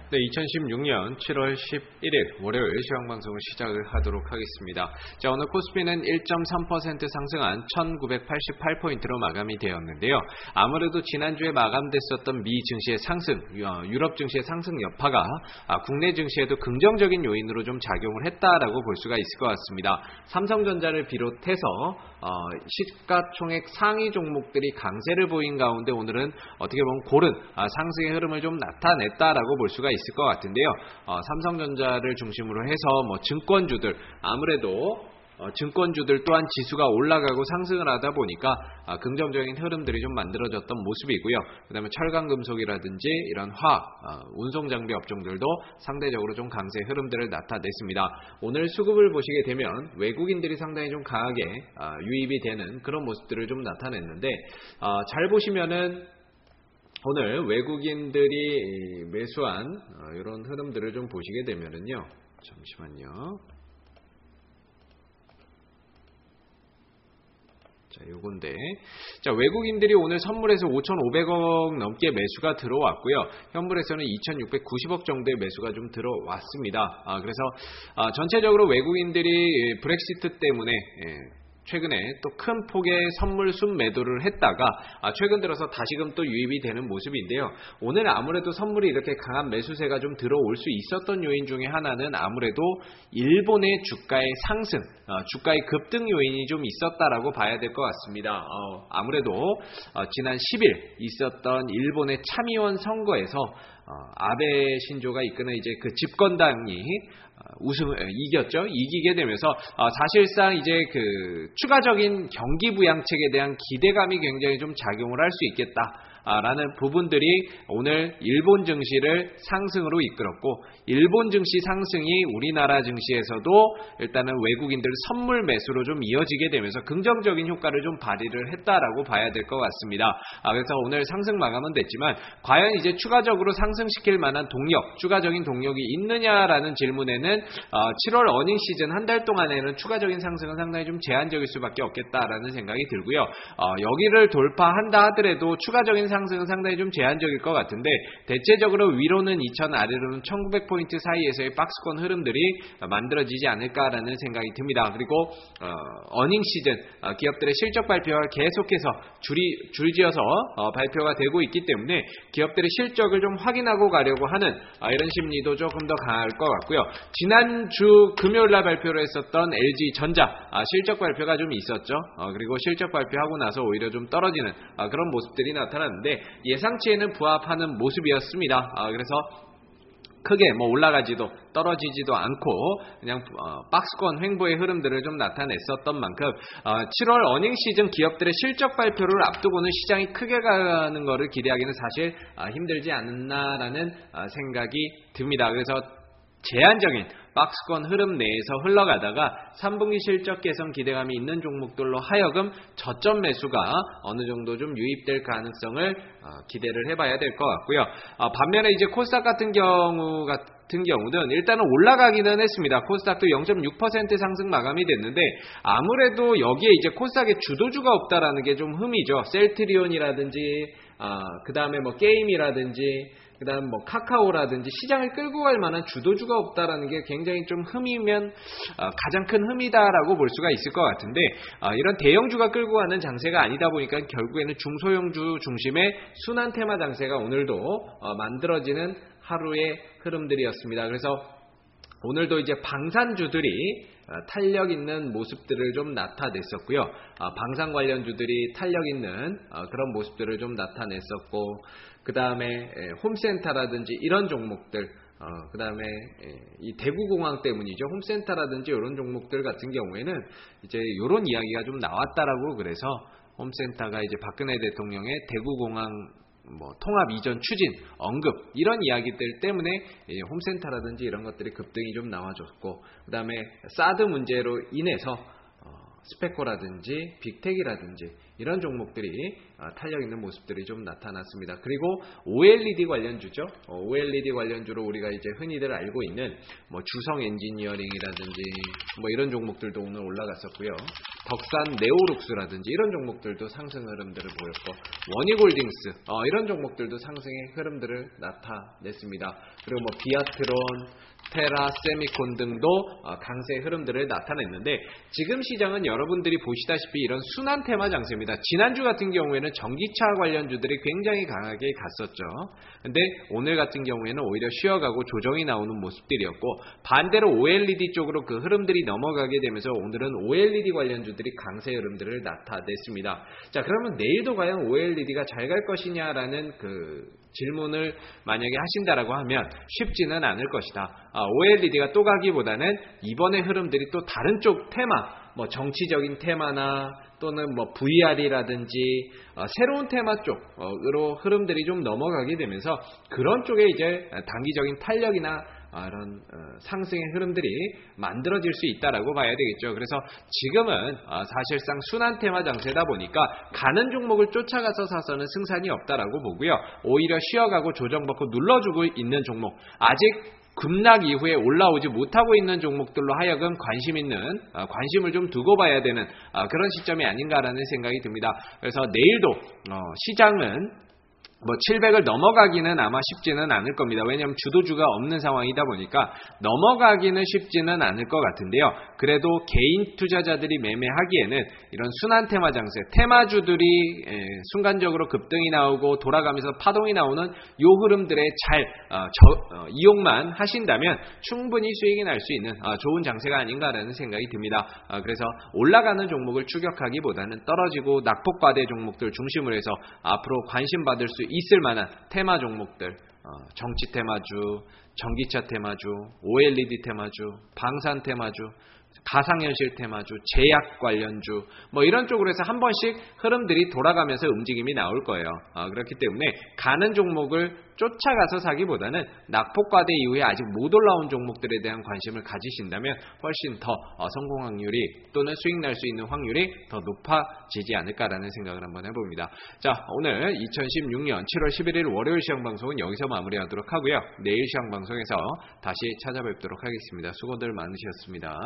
네, 2016년 7월 11일 월요일 시황방송을 시작을 하도록 하겠습니다. 자, 오늘 코스피는 1.3% 상승한 1988포인트로 마감이 되었는데요. 아무래도 지난주에 마감됐었던 미 증시의 상승, 유럽 증시의 상승 여파가 국내 증시에도 긍정적인 요인으로 좀 작용을 했다라고 볼 수가 있을 것 같습니다. 삼성전자를 비롯해서 시가총액 상위 종목들이 강세를 보인 가운데 오늘은 어떻게 보면 고른 상승의 흐름을 좀 나타냈다라고 볼 수가 있을 것 같은데요. 삼성전자를 중심으로 해서 증권주들, 아무래도 증권주들 또한 지수가 올라가고 상승을 하다 보니까 긍정적인 흐름들이 좀 만들어졌던 모습이고요. 그 다음에 철강금속이라든지 이런 화학, 운송장비 업종들도 상대적으로 좀 강세 흐름들을 나타냈습니다. 오늘 수급을 보시게 되면 외국인들이 상당히 좀 강하게 유입이 되는 그런 모습들을 좀 나타냈는데, 잘 보시면은 오늘 외국인들이 매수한 이런 흐름들을 좀 보시게 되면은요. 잠시만요. 자, 요건데. 자, 외국인들이 오늘 선물에서 5,500억 넘게 매수가 들어왔고요. 현물에서는 2,690억 정도의 매수가 좀 들어왔습니다. 그래서 전체적으로 외국인들이 브렉시트 때문에 최근에 또 큰 폭의 선물 순매도를 했다가 최근 들어서 다시금 또 유입이 되는 모습인데요. 오늘 아무래도 선물이 이렇게 강한 매수세가 좀 들어올 수 있었던 요인 중에 하나는 아무래도 일본의 주가의 상승, 주가의 급등 요인이 좀 있었다라고 봐야 될 것 같습니다. 아무래도 지난 10일 있었던 일본의 참의원 선거에서 아베 신조가 이끄는 이제 그 집권당이 이겼죠. 이기게 되면서 사실상 이제 그 추가적인 경기 부양책에 대한 기대감이 굉장히 좀 작용을 할 수 있겠다. 라는 부분들이 오늘 일본 증시를 상승으로 이끌었고, 일본 증시 상승이 우리나라 증시에서도 일단은 외국인들 선물 매수로 좀 이어지게 되면서 긍정적인 효과를 좀 발휘를 했다라고 봐야 될 것 같습니다. 그래서 오늘 상승 마감은 됐지만 과연 이제 추가적으로 상승시킬 만한 동력, 추가적인 동력이 있느냐라는 질문에는 7월 어닝 시즌 한 달 동안에는 추가적인 상승은 상당히 좀 제한적일 수밖에 없겠다라는 생각이 들고요. 여기를 돌파한다 하더라도 추가적인 상승은 상당히 좀 제한적일 것 같은데, 대체적으로 위로는 2000, 아래로는 1900포인트 사이에서의 박스권 흐름들이 만들어지지 않을까라는 생각이 듭니다. 그리고 어닝 시즌 기업들의 실적 발표가 계속해서 줄지어서 발표가 되고 있기 때문에 기업들의 실적을 좀 확인하고 가려고 하는 이런 심리도 조금 더 강할 것 같고요. 지난주 금요일날 발표를 했었던 LG전자 실적 발표가 좀 있었죠. 그리고 실적 발표하고 나서 오히려 좀 떨어지는 그런 모습들이 나타났는데 예상치에는 부합하는 모습이었습니다. 그래서 크게 올라가지도 떨어지지도 않고 그냥 박스권 횡보의 흐름들을 좀 나타냈었던 만큼 7월 어닝 시즌 기업들의 실적 발표를 앞두고는 시장이 크게 가는 것을 기대하기는 사실 힘들지 않나라는 생각이 듭니다. 그래서 제한적인 박스권 흐름 내에서 흘러가다가 3분기 실적 개선 기대감이 있는 종목들로 하여금 저점 매수가 어느 정도 좀 유입될 가능성을 기대를 해봐야 될 것 같고요. 반면에 이제 코스닥 같은 경우는 일단은 올라가기는 했습니다. 코스닥도 0.6% 상승 마감이 됐는데, 아무래도 여기에 이제 코스닥의 주도주가 없다라는 게 좀 흠이죠. 셀트리온이라든지 그 다음에 게임이라든지 그 다음 카카오라든지 시장을 끌고 갈 만한 주도주가 없다라는 게 굉장히 좀 흠이면 가장 큰 흠이다라고 볼 수가 있을 것 같은데, 이런 대형주가 끌고 가는 장세가 아니다 보니까 결국에는 중소형주 중심의 순환 테마 장세가 오늘도 만들어지는 하루의 흐름들이었습니다. 그래서 오늘도 이제 방산주들이 탄력 있는 모습들을 좀 나타냈었고요. 방산 관련주들이 탄력 있는 그런 모습들을 좀 나타냈었고, 그 다음에 홈센터라든지 이런 종목들, 그 다음에 이 대구공항 때문이죠. 홈센터라든지 이런 종목들 같은 경우에는 이제 이런 이야기가 좀 나왔다라고, 그래서 홈센터가 이제 박근혜 대통령의 대구공항 통합 이전 추진 언급 이런 이야기들 때문에 홈센터라든지 이런 것들이 급등이 좀 나와줬고, 그 다음에 사드 문제로 인해서 스페코라든지 빅텍이라든지 이런 종목들이 탄력 있는 모습들이 좀 나타났습니다. 그리고 OLED 관련주죠. OLED 관련주로 우리가 이제 흔히들 알고 있는 주성 엔지니어링이라든지 이런 종목들도 오늘 올라갔었고요. 덕산 네오룩스라든지 이런 종목들도 상승 흐름들을 보였고 원익홀딩스 이런 종목들도 상승의 흐름들을 나타냈습니다. 그리고 뭐 비아트론, 테라, 세미콘 등도 강세의 흐름들을 나타냈는데 지금 시장은 여러분들이 보시다시피 이런 순환 테마 장세입니다. 지난주 같은 경우에는 전기차 관련주들이 굉장히 강하게 갔었죠. 근데 오늘 같은 경우에는 오히려 쉬어가고 조정이 나오는 모습들이었고 반대로 OLED 쪽으로 그 흐름들이 넘어가게 되면서 오늘은 OLED 관련주들이 강세 흐름들을 나타냈습니다. 자, 그러면 내일도 과연 OLED가 잘 갈 것이냐라는 그 질문을 만약에 하신다라고 하면 쉽지는 않을 것이다. OLED가 또 가기보다는 이번의 흐름들이 또 다른 쪽 테마, 뭐 정치적인 테마나 또는 뭐 VR이라든지 새로운 테마 쪽으로 흐름들이 좀 넘어가게 되면서 그런 쪽에 이제 단기적인 탄력이나 이런 상승의 흐름들이 만들어질 수 있다라고 봐야 되겠죠. 그래서 지금은 사실상 순환 테마 장세다 보니까 가는 종목을 쫓아가서 사서는 승산이 없다라고 보고요. 오히려 쉬어가고 조정받고 눌러주고 있는 종목, 아직 급락 이후에 올라오지 못하고 있는 종목들로 하여금 관심을 좀 두고 봐야 되는 그런 시점이 아닌가라는 생각이 듭니다. 그래서 내일도 시장은 뭐 700을 넘어가기는 아마 쉽지는 않을 겁니다. 왜냐하면 주도주가 없는 상황이다 보니까 넘어가기는 쉽지는 않을 것 같은데요. 그래도 개인 투자자들이 매매하기에는 이런 순환 테마 장세, 테마주들이 순간적으로 급등이 나오고 돌아가면서 파동이 나오는 요 흐름들에 잘 이용만 하신다면 충분히 수익이 날 수 있는 좋은 장세가 아닌가라는 생각이 듭니다. 그래서 올라가는 종목을 추격하기보다는 떨어지고 낙폭과대 종목들 중심으로 해서 앞으로 관심받을 수 있을 만한 테마 종목들, 정치 테마주, 전기차 테마주, OLED 테마주, 방산 테마주, 가상현실 테마주, 제약 관련주 뭐 이런 쪽으로 해서 한 번씩 흐름들이 돌아가면서 움직임이 나올 거예요. 그렇기 때문에 가는 종목을 쫓아가서 사기보다는 낙폭과대 이후에 아직 못 올라온 종목들에 대한 관심을 가지신다면 훨씬 더 성공 확률이 또는 수익 날 수 있는 확률이 더 높아지지 않을까라는 생각을 한번 해봅니다. 자, 오늘 2016년 7월 11일 월요일 시황 방송은 여기서 마무리하도록 하고요. 내일 시황 방송에서 다시 찾아뵙도록 하겠습니다. 수고들 많으셨습니다.